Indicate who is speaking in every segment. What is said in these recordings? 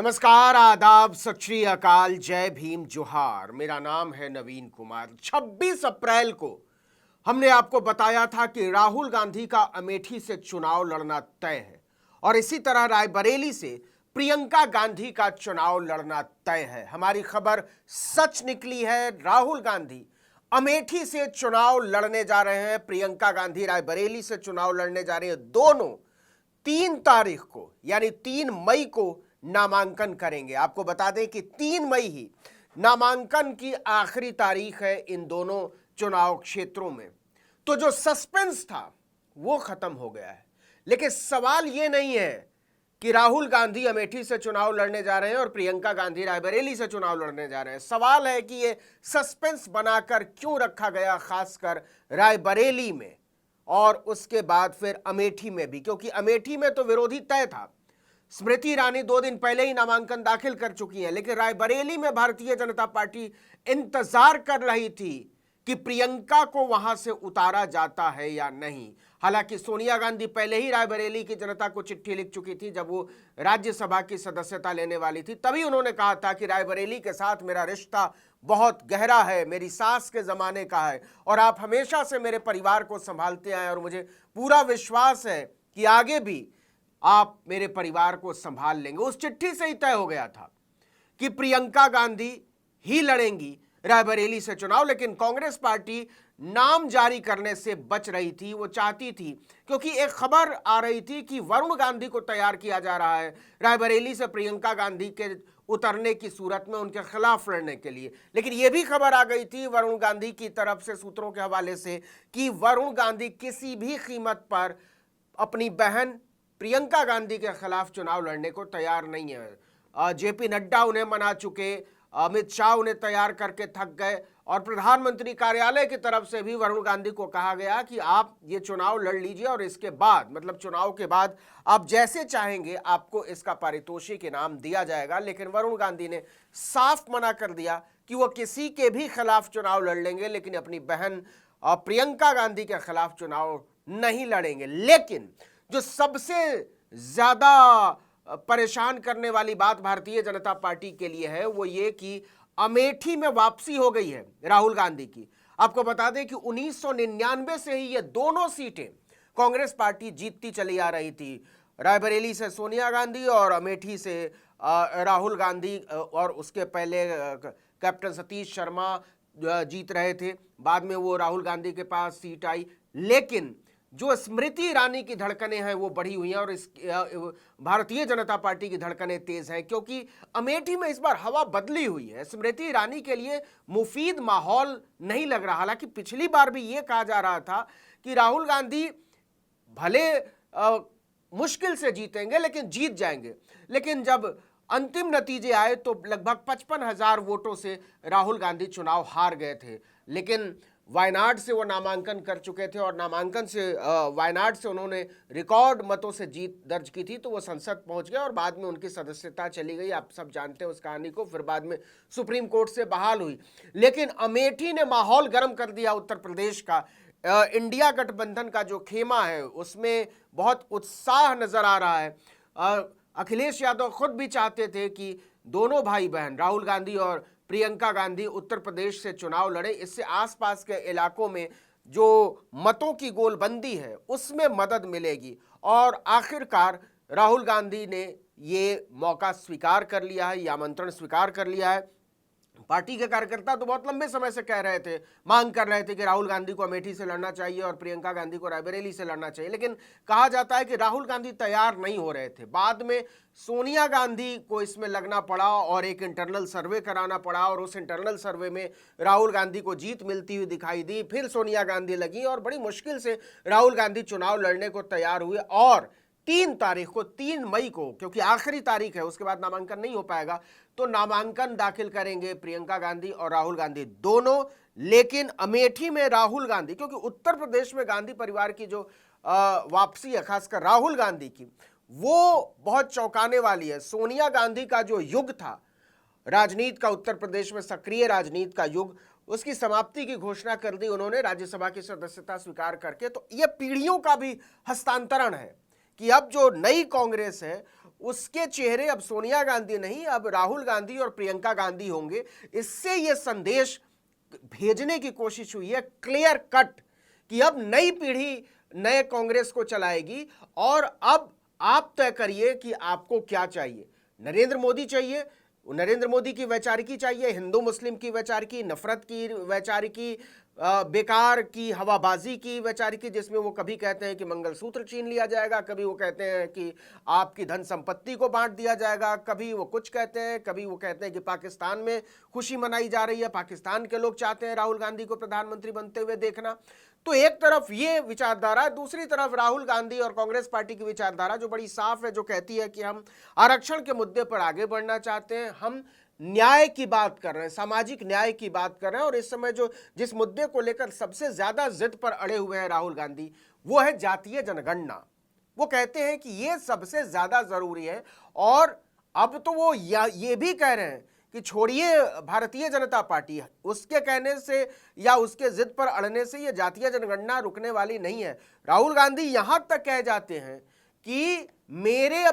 Speaker 1: नमस्कार, आदाब, सत श्री अकाल, जय भीम, जोहार। मेरा नाम है नवीन कुमार। 26 अप्रैल को हमने आपको बताया था कि राहुल गांधी का अमेठी से चुनाव लड़ना तय है और इसी तरह रायबरेली से प्रियंका गांधी का चुनाव लड़ना तय है। हमारी खबर सच निकली है। राहुल गांधी अमेठी से चुनाव लड़ने जा रहे हैं, प्रियंका गांधी रायबरेली से चुनाव लड़ने जा रहे हैं। दोनों 3 तारीख को यानी 3 मई को नामांकन करेंगे। आपको बता दें कि 3 मई ही नामांकन की आखिरी तारीख है इन दोनों चुनाव क्षेत्रों में। तो जो सस्पेंस था वो खत्म हो गया है। लेकिन सवाल ये नहीं है कि राहुल गांधी अमेठी से चुनाव लड़ने जा रहे हैं और प्रियंका गांधी रायबरेली से चुनाव लड़ने जा रहे हैं। सवाल है कि ये सस्पेंस बनाकर क्यों रखा गया, खासकर रायबरेली में और उसके बाद फिर अमेठी में भी, क्योंकि अमेठी में तो विरोधी तय था। स्मृति ईरानी 2 दिन पहले ही नामांकन दाखिल कर चुकी है, लेकिन रायबरेली में भारतीय जनता पार्टी इंतजार कर रही थी कि प्रियंका को वहां से उतारा जाता है या नहीं। हालांकि सोनिया गांधी पहले ही रायबरेली की जनता को चिट्ठी लिख चुकी थी। जब वो राज्यसभा की सदस्यता लेने वाली थी तभी उन्होंने कहा था कि रायबरेली के साथ मेरा रिश्ता बहुत गहरा है, मेरी सास के जमाने का है और आप हमेशा से मेरे परिवार को संभालते आए और मुझे पूरा विश्वास है कि आगे भी आप मेरे परिवार को संभाल लेंगे। उस चिट्ठी से ही तय हो गया था कि प्रियंका गांधी ही लड़ेंगी रायबरेली से चुनाव। लेकिन कांग्रेस पार्टी नाम जारी करने से बच रही थी। वो चाहती थी, क्योंकि एक खबर आ रही थी कि वरुण गांधी को तैयार किया जा रहा है रायबरेली से प्रियंका गांधी के उतरने की सूरत में उनके खिलाफ लड़ने के लिए। लेकिन यह भी खबर आ गई थी वरुण गांधी की तरफ से, सूत्रों के हवाले से, कि वरुण गांधी किसी भी कीमत पर अपनी बहन प्रियंका गांधी के खिलाफ चुनाव लड़ने को तैयार नहीं है। जेपी नड्डा उन्हें मना चुके, अमित शाह उन्हें तैयार करके थक गए और प्रधानमंत्री कार्यालय की तरफ से भी वरुण गांधी को कहा गया कि आप ये चुनाव लड़ लीजिए और इसके बाद, मतलब चुनाव के बाद आप जैसे चाहेंगे आपको इसका पारितोषिक इनाम दिया जाएगा। लेकिन वरुण गांधी ने साफ मना कर दिया कि वो किसी के भी खिलाफ चुनाव लड़ लेंगे, लेकिन अपनी बहन प्रियंका गांधी के खिलाफ चुनाव नहीं लड़ेंगे। लेकिन जो सबसे ज्यादा परेशान करने वाली बात भारतीय जनता पार्टी के लिए है वो ये कि अमेठी में वापसी हो गई है राहुल गांधी की। आपको बता दें कि 1999 से ही ये दोनों सीटें कांग्रेस पार्टी जीतती चली आ रही थी। रायबरेली से सोनिया गांधी और अमेठी से राहुल गांधी, और उसके पहले कैप्टन सतीश शर्मा जीत रहे थे। बाद में वो राहुल गांधी के पास सीट आई। लेकिन जो स्मृति ईरानी की धड़कनें हैं वो बढ़ी हुई हैं और इस भारतीय जनता पार्टी की धड़कनें तेज हैं, क्योंकि अमेठी में इस बार हवा बदली हुई है। स्मृति ईरानी के लिए मुफीद माहौल नहीं लग रहा। हालांकि पिछली बार भी ये कहा जा रहा था कि राहुल गांधी भले मुश्किल से जीतेंगे लेकिन जीत जाएंगे, लेकिन जब अंतिम नतीजे आए तो लगभग 55,000 वोटों से राहुल गांधी चुनाव हार गए थे। लेकिन वायनाड से वो नामांकन कर चुके थे और नामांकन से वायनाड से उन्होंने रिकॉर्ड मतों से जीत दर्ज की थी, तो वो संसद पहुंच गए और बाद में उनकी सदस्यता चली गई। आप सब जानते हैं उस कहानी को। फिर बाद में सुप्रीम कोर्ट से बहाल हुई। लेकिन अमेठी ने माहौल गर्म कर दिया उत्तर प्रदेश का। इंडिया गठबंधन का जो खेमा है उसमें बहुत उत्साह नजर आ रहा है। अखिलेश यादव खुद भी चाहते थे कि दोनों भाई बहन राहुल गांधी और प्रियंका गांधी उत्तर प्रदेश से चुनाव लड़े। इससे आसपास के इलाकों में जो मतों की गोलबंदी है उसमें मदद मिलेगी। और आखिरकार राहुल गांधी ने ये मौका स्वीकार कर लिया है, यह आमंत्रण स्वीकार कर लिया है। पार्टी के कार्यकर्ता तो बहुत लंबे समय से कह रहे थे, मांग कर रहे थे कि राहुल गांधी को अमेठी से लड़ना चाहिए और प्रियंका गांधी को रायबरेली से लड़ना चाहिए। लेकिन कहा जाता है कि राहुल गांधी तैयार नहीं हो रहे थे। बाद में सोनिया गांधी को इसमें लगना पड़ा और एक इंटरनल सर्वे कराना पड़ा और उस इंटरनल सर्वे में राहुल गांधी को जीत मिलती हुई दिखाई दी। फिर सोनिया गांधी लगी और बड़ी मुश्किल से राहुल गांधी चुनाव लड़ने को तैयार हुए और 3 तारीख को, 3 मई को, क्योंकि आखिरी तारीख है, उसके बाद नामांकन नहीं हो पाएगा, तो नामांकन दाखिल करेंगे प्रियंका गांधी और राहुल गांधी दोनों। लेकिन अमेठी में राहुल गांधी, क्योंकि उत्तर प्रदेश में गांधी परिवार की जो वापसी है खासकर राहुल गांधी की, वो बहुत चौंकाने वाली है। सोनिया गांधी का जो युग था राजनीति का, उत्तर प्रदेश में सक्रिय राजनीति का युग, उसकी समाप्ति की घोषणा कर दी उन्होंने राज्यसभा की सदस्यता स्वीकार करके। तो यह पीढ़ियों का भी हस्तांतरण है कि अब जो नई कांग्रेस है उसके चेहरे अब सोनिया गांधी नहीं, अब राहुल गांधी और प्रियंका गांधी होंगे। इससे यह संदेश भेजने की कोशिश हुई है क्लियर कट कि अब नई पीढ़ी नए कांग्रेस को चलाएगी और अब आप तय करिए कि आपको क्या चाहिए। नरेंद्र मोदी चाहिए, नरेंद्र मोदी की वैचारिकी चाहिए, हिंदू मुस्लिम की वैचारिकी, नफरत की वैचारिकी, बेकार की हवाबाजी की वैचारिकी, जिसमें वो कभी कहते हैं कि मंगलसूत्र छीन लिया जाएगा, कभी वो कहते हैं कि आपकी धन संपत्ति को बांट दिया जाएगा, कभी वो कुछ कहते हैं, कभी वो कहते हैं कि पाकिस्तान में खुशी मनाई जा रही है, पाकिस्तान के लोग चाहते हैं राहुल गांधी को प्रधानमंत्री बनते हुए देखना। तो एक तरफ ये विचारधारा, दूसरी तरफ राहुल गांधी और कांग्रेस पार्टी की विचारधारा जो बड़ी साफ है, जो कहती है कि हम आरक्षण के मुद्दे पर आगे बढ़ना चाहते हैं, हम न्याय की बात कर रहे हैं, सामाजिक न्याय की बात कर रहे हैं। और इस समय जो जिस मुद्दे को लेकर सबसे ज्यादा जिद पर अड़े हुए हैं राहुल गांधी, वो है जातीय जनगणना। वो कहते हैं कि ये सबसे ज्यादा जरूरी है। और अब तो वो ये भी कह रहे हैं कि छोड़िए भारतीय जनता पार्टी, उसके कहने से या उसके जिद पर अड़ने से ये जातीय जनगणना रुकने वाली नहीं है। राहुल गांधी यहां तक कह जाते हैं कि मेरे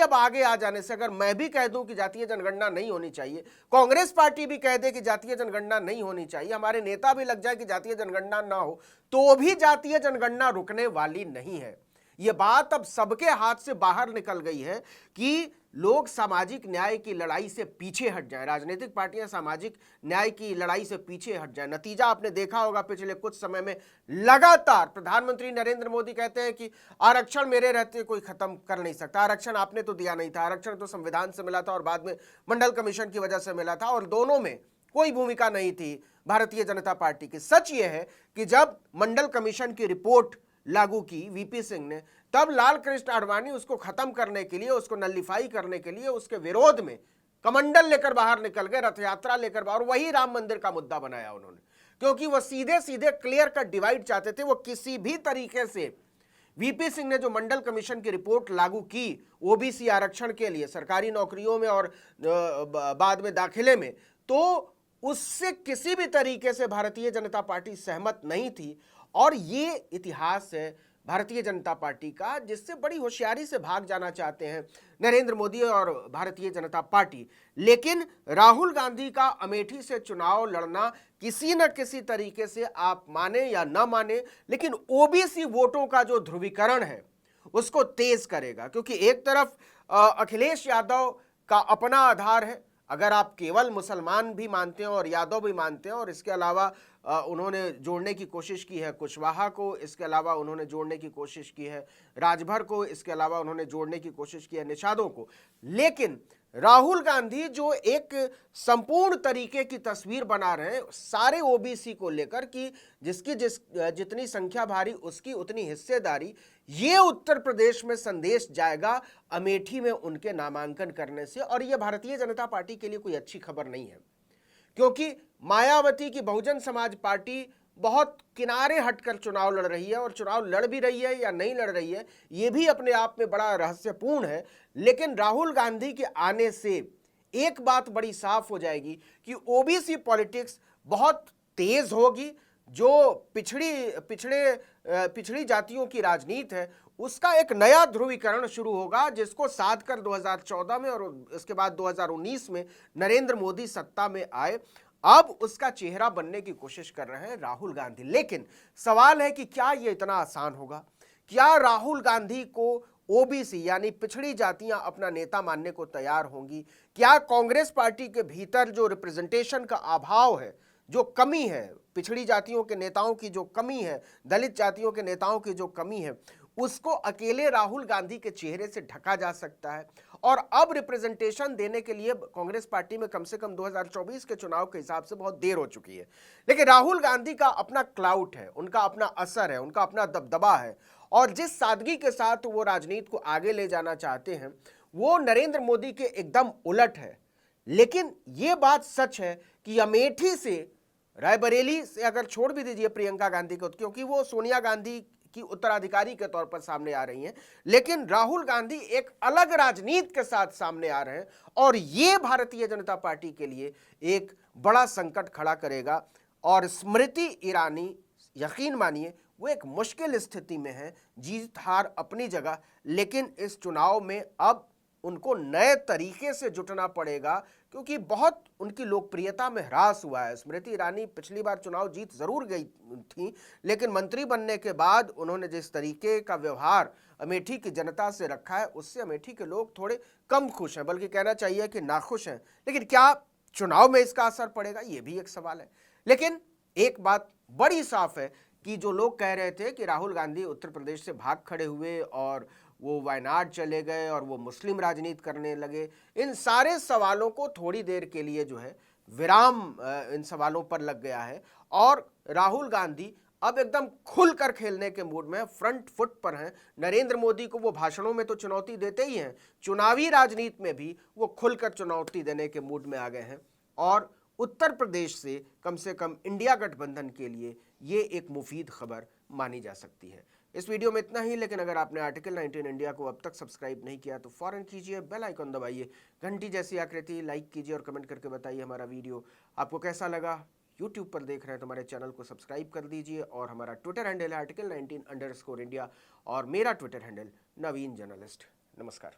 Speaker 1: अब आगे आ जाने से, अगर मैं भी कह दूं कि जातीय जनगणना नहीं होनी चाहिए, कांग्रेस पार्टी भी कह दे कि जातीय जनगणना नहीं होनी चाहिए, हमारे नेता भी लग जाए कि जातीय जनगणना ना हो, तो भी जातीय जनगणना रुकने वाली नहीं है। यह बात अब सबके हाथ से बाहर निकल गई है कि लोग सामाजिक न्याय की लड़ाई से पीछे हट जाएं, राजनीतिक पार्टियां सामाजिक न्याय की लड़ाई से पीछे हट जाएं। नतीजा आपने देखा होगा पिछले कुछ समय में, लगातार प्रधानमंत्री नरेंद्र मोदी कहते हैं कि आरक्षण मेरे रहते कोई खत्म कर नहीं सकता, आरक्षण आपने तो दिया नहीं था, आरक्षण तो संविधान से मिला था और बाद में मंडल कमीशन की वजह से मिला था, और दोनों में कोई भूमिका नहीं थी भारतीय जनता पार्टी की। सच यह है कि जब मंडल कमीशन की रिपोर्ट लागू की वीपी सिंह ने, तब लाल कृष्ण आडवाणी उसको खत्म करने के लिए, उसको नलिफाई करने के लिए उसके विरोध में कमंडल लेकर बाहर निकल गए, रथ यात्रा लेकर बाहर, वही राम मंदिर का मुद्दा बनाया उन्होंने, क्योंकि वो सीधे सीधे क्लियर कट डिवाइड चाहते थे। वो किसी भी तरीके से वीपी सिंह ने जो मंडल कमीशन की रिपोर्ट लागू की ओबीसी आरक्षण के लिए सरकारी नौकरियों में और बाद में दाखिले में, तो उससे किसी भी तरीके से भारतीय जनता पार्टी सहमत नहीं थी। और ये इतिहास है भारतीय जनता पार्टी का, जिससे बड़ी होशियारी से भाग जाना चाहते हैं नरेंद्र मोदी और भारतीय जनता पार्टी। लेकिन राहुल गांधी का अमेठी से चुनाव लड़ना किसी न किसी तरीके से, आप माने या ना माने, लेकिन ओबीसी वोटों का जो ध्रुवीकरण है उसको तेज करेगा। क्योंकि एक तरफ अखिलेश यादव का अपना आधार है, अगर आप केवल मुसलमान भी मानते हैं और यादव भी मानते हैं, और इसके अलावा उन्होंने जोड़ने की कोशिश की है कुशवाहा को, इसके अलावा उन्होंने जोड़ने की कोशिश की है राजभर को, इसके अलावा उन्होंने जोड़ने की कोशिश की है निषादों को। लेकिन राहुल गांधी जो एक संपूर्ण तरीके की तस्वीर बना रहे हैं सारे ओबीसी को लेकर कि जिसकी जितनी संख्या भारी उसकी उतनी हिस्सेदारी, ये उत्तर प्रदेश में संदेश जाएगा अमेठी में उनके नामांकन करने से। और यह भारतीय जनता पार्टी के लिए कोई अच्छी खबर नहीं है, क्योंकि मायावती की बहुजन समाज पार्टी बहुत किनारे हटकर चुनाव लड़ रही है, और चुनाव लड़ भी रही है या नहीं लड़ रही है ये भी अपने आप में बड़ा रहस्यपूर्ण है। लेकिन राहुल गांधी के आने से एक बात बड़ी साफ हो जाएगी कि ओबीसी पॉलिटिक्स बहुत तेज होगी। जो पिछड़ी जातियों की राजनीति है उसका एक नया ध्रुवीकरण शुरू होगा, जिसको साध कर 2014 में और इसके बाद 2019 में नरेंद्र मोदी सत्ता में आए, अब उसका चेहरा बनने की कोशिश कर रहे हैं राहुल गांधी। लेकिन सवाल है कि क्या यह इतना आसान होगा? क्या राहुल गांधी को ओबीसी यानी पिछड़ी जातियां अपना नेता मानने को तैयार होंगी? क्या कांग्रेस पार्टी के भीतर जो रिप्रेजेंटेशन का अभाव है, जो कमी है, पिछड़ी जातियों के नेताओं की जो कमी है, दलित जातियों के नेताओं की जो कमी है, उसको अकेले राहुल गांधी के चेहरे से ढका जा सकता है? और अब रिप्रेजेंटेशन देने के लिए कांग्रेस पार्टी में कम से कम 2024 के चुनाव के हिसाब से बहुत देर हो चुकी है। लेकिन राहुल गांधी का अपना क्लाउट है, उनका अपना असर है, उनका अपना दबदबा है, और जिस सादगी के साथ वो राजनीति को आगे ले जाना चाहते हैं वो नरेंद्र मोदी के एकदम उलट है। लेकिन ये बात सच है कि अमेठी से, रायबरेली से अगर छोड़ भी दीजिए प्रियंका गांधी को, क्योंकि वो सोनिया गांधी की उत्तराधिकारी के तौर पर सामने आ रही हैं, लेकिन राहुल गांधी एक अलग राजनीति के साथ सामने आ रहे हैं, और ये भारतीय जनता पार्टी के लिए एक बड़ा संकट खड़ा करेगा। और स्मृति ईरानी, यकीन मानिए, वो एक मुश्किल स्थिति में है, जीत हार अपनी जगह, लेकिन इस चुनाव में अब उनको नए तरीके से जुटना पड़ेगा, क्योंकि बहुत उनकी लोकप्रियता में ह्रास हुआ है। स्मृति ईरानी पिछली बार चुनाव जीत जरूर गई थी, लेकिन मंत्री बनने के बाद उन्होंने जिस तरीके का व्यवहार अमेठी की जनता से रखा है, उससे अमेठी के लोग थोड़े कम खुश हैं, बल्कि कहना चाहिए कि नाखुश हैं। लेकिन क्या चुनाव में इसका असर पड़ेगा, ये भी एक सवाल है। लेकिन एक बात बड़ी साफ है कि जो लोग कह रहे थे कि राहुल गांधी उत्तर प्रदेश से भाग खड़े हुए और वो वायनाड चले गए और वो मुस्लिम राजनीति करने लगे, इन सारे सवालों को थोड़ी देर के लिए जो है विराम इन सवालों पर लग गया है और राहुल गांधी अब एकदम खुलकर खेलने के मूड में, फ्रंट फुट पर हैं। नरेंद्र मोदी को वो भाषणों में तो चुनौती देते ही हैं, चुनावी राजनीति में भी वो खुलकर चुनौती देने के मूड में आ गए हैं और उत्तर प्रदेश से कम इंडिया गठबंधन के लिए ये एक मुफीद खबर मानी जा सकती है। इस वीडियो में इतना ही, लेकिन अगर आपने आर्टिकल 19 इंडिया को अब तक सब्सक्राइब नहीं किया तो फौरन कीजिए, बेल आइकन दबाइए, घंटी जैसी आकृति, लाइक कीजिए और कमेंट करके बताइए हमारा वीडियो आपको कैसा लगा। यूट्यूब पर देख रहे हैं तो हमारे चैनल को सब्सक्राइब कर दीजिए और हमारा ट्विटर हैंडल है आर्टिकल 19_इंडिया और मेरा ट्विटर हैंडल नवीन जर्नलिस्ट। नमस्कार।